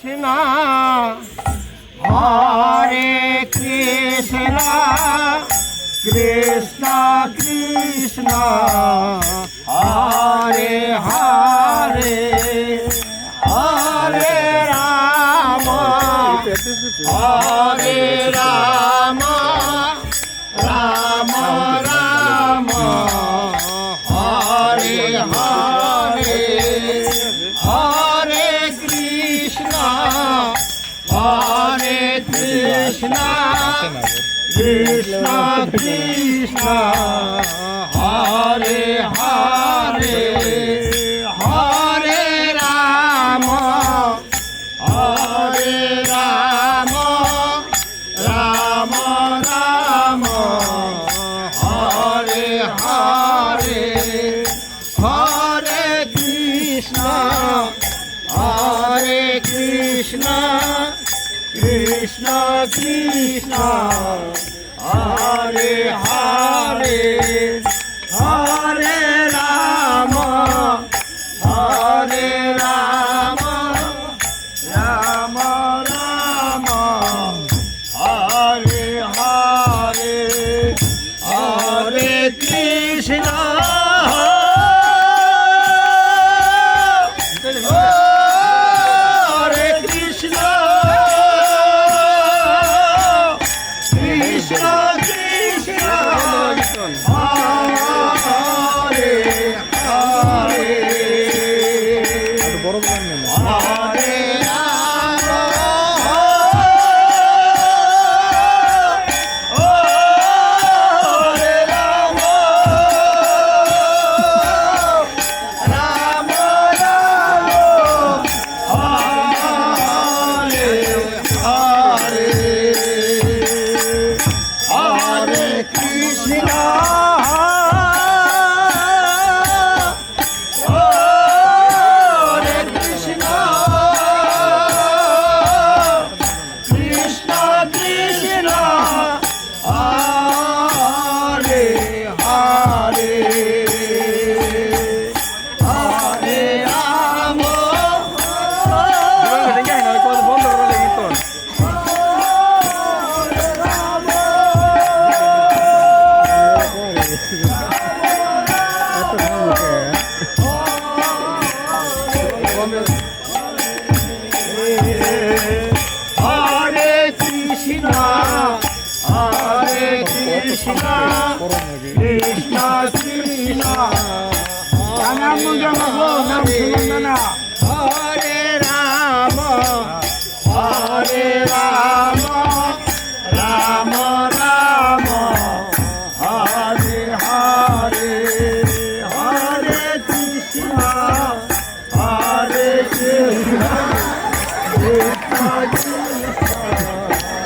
কৃষ্ণ হরে কৃষ্ণ কৃষ্ণ কৃষ্ণ হরে হরে হরে রাম হরে রাম রাম রাম হরে হরে হরে কৃষ্ণ হরে কৃষ্ণ কৃষ্ণ কৃষ্ণ হরে হরে হরে রাম হরে রাম রাম রাম হরে হরে হরে কৃষ্ণ হরে কৃষ্ণ কৃষ্ণ কৃষ্ণ হরে হরে হরে রাম হরে রাম রাম রাম হরে হরে হরে কৃষ্ণ হরে কৃষ্ণ কৃষ্ণ কৃষ্ণ হরে হরে হরে রাম হরে রাম রাম রাম হরে হরে হরে কৃষ্ণ হরে কৃষ্ণ কৃষ্ণ কৃষ্ণ হরে হরে হরে রাম হরে কৃষ্ণ হরে কৃষ্ণ কৃষ্ণ কৃষ্ণ হরে রাম হরে রাম রাম রাম হরে হরে হরে কৃষ্ণ হরে কৃষ্ণ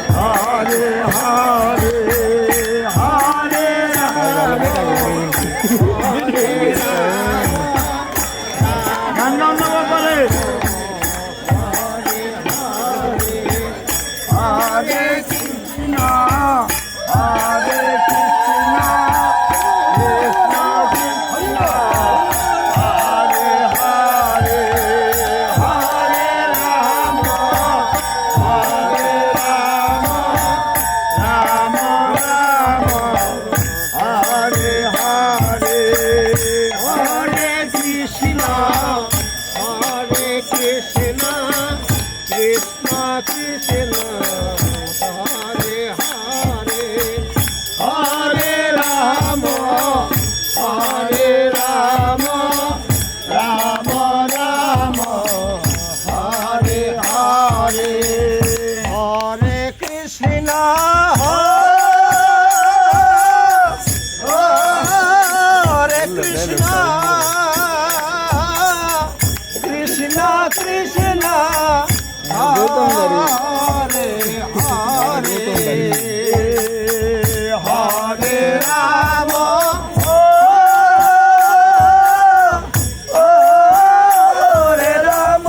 হরে হরে হরে রাম হরে রাম বলে হরে কৃষ্ণ হরে কৃষ্ণ কৃষ্ণ কৃষ্ণ হরে হরে হরে রাম হরে রাম রাম রাম হরে হরে হরে কৃষ্ণ হরে কৃষ্ণ কৃষ্ণ কৃষ্ণ হরে হরে হরে রাম হরে রাম রাম রাম হরে হরে হরে কৃষ্ণ হরে কৃষ্ণ কৃষ্ণ কৃষ্ণ হরে হরে হরে রাম হরে Ram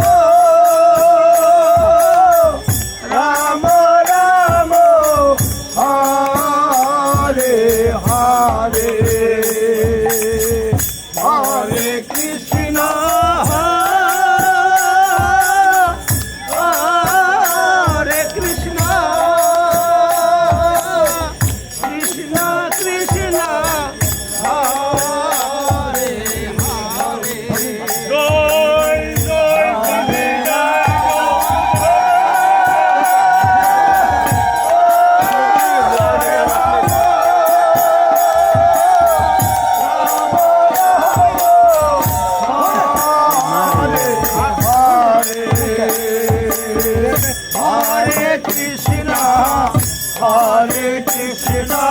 Hare Krishna,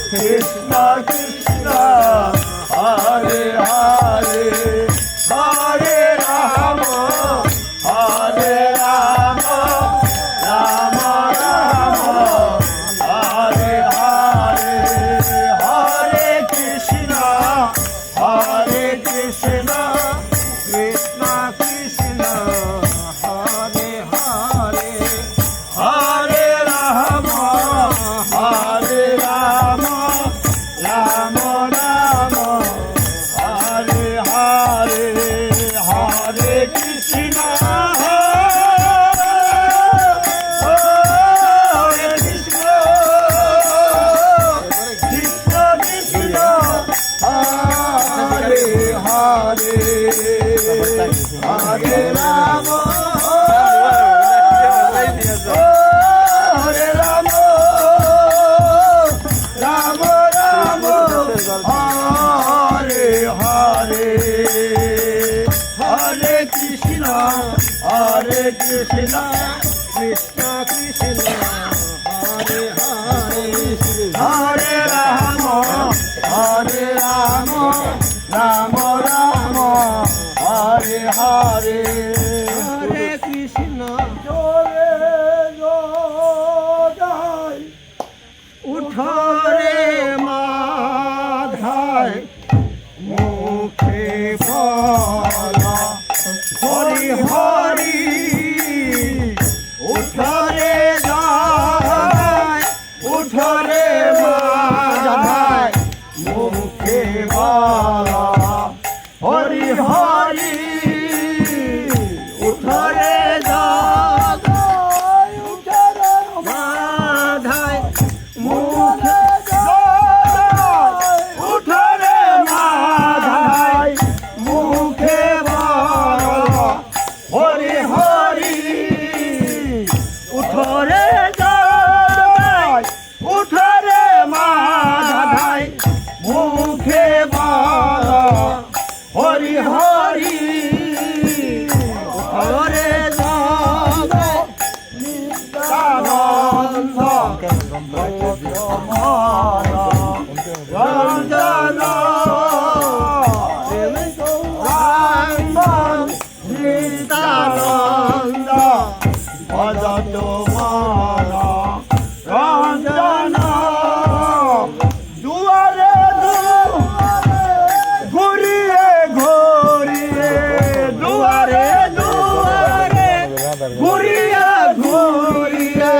Krishna Krishna, Hare Hare, Hare Rama, Hare Rama, Rama Rama, Hare Hare, Hare Krishna, Hare Krishna, Krishna Krishna, Hare Hare, Hare Rama, Hare Rama, Rama Rama, Hare Hare, Hare Krishna, Hare Krishna, Krishna Krishna, Hare Hare, Hare Rama, Hare Rama, Rama Rama, Hare Hare, Hare Krishna, Hare Krishna, Krishna Krishna, Hare Hare, Hare Rama, Hare Rama, Rama Rama, Hare Hare, Hare Krishna. উঠরে মাধায় মুখে বলা হরি হরি, উঠরে যায়, উঠরে মাধায় মুখে বলা হরি হরি, উঠরে যায়, উঠরে মাধায় মুখে উঠরে মাধায় মুখে বলা হরি হরি, উঠরে যায়, উঠরে মাধায় মুখে বলা হরি হরি, উঠরে যায় নিত্যানন্দ রঞ্জন নিত্যানন্দ ভজ তোমার রঞ্জন, দুয়ারে ঘুরিয়ে ঘুরিয়ে, দুয়ারে দুয়ারে ঘুরিয়ে ঘুরিয়ে,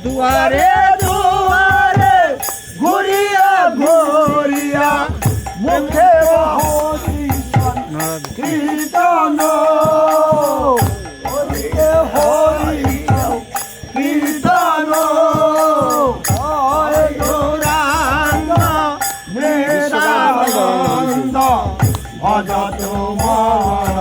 দুয়ারে দুয়ারে ঘুরিয়া ঘুরিয়া, মুখে কীর্তন হরিয়ে হরি কীর্তন, হরে গৌরাঙ্গ নিত্যানন্দ ভজ তোমার